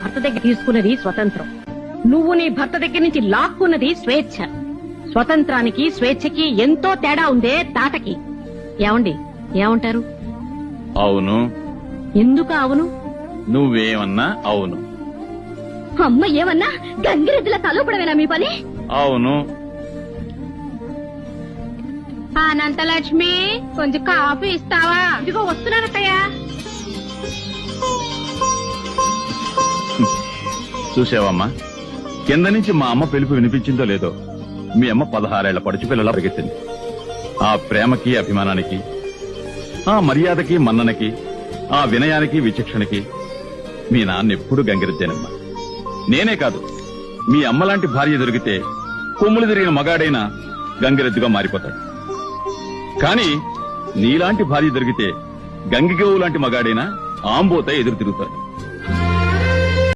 భర్త దగ్గర తీసుకున్నది స్వతంత్రం, నువ్వు నీ భర్త దగ్గర నుంచి లాక్కున్నది స్వేచ్ఛ. స్వతంత్రానికి స్వేచ్ఛకి ఎంతో తేడా ఉందే తాటకి. ఏమండి, ఏమంటారు? అవును. ఎందుకు అవును? నువ్వేమన్నా అవును. అమ్మ ఏమన్నా గంగిరెద్దుల తలపడమేనా మీ పని? అవును. అనంతలక్ష్మి, కొంచెం కాఫీ ఇస్తావా? ఇదిగో వస్తున్నానత్తయ్యా. చూసావమ్మా, కింద నుంచి మా అమ్మ పిలుపు వినిపించిందో లేదో, మీ అమ్మ 16 ఏళ్ల పడుచు పిల్లలా పరిగెత్తింది. ఆ ప్రేమకి, అభిమానానికి, ఆ మర్యాదకి, మన్ననకి, ఆ వినయానికి, విచక్షణకి మీ నాన్న ఎప్పుడు గంగిరెద్దేనమ్మా. నేనే కాదు, మీ అమ్మలాంటి భార్య దొరికితే కొమ్ములు తిరిగిన మగాడైనా గంగిరెద్దుగా మారిపోతాడు. కానీ నీలాంటి భార్య దొరికితే గంగిగోవు లాంటి మగాడైనా ఆంబోత ఎదురు తిరుగుతాడు.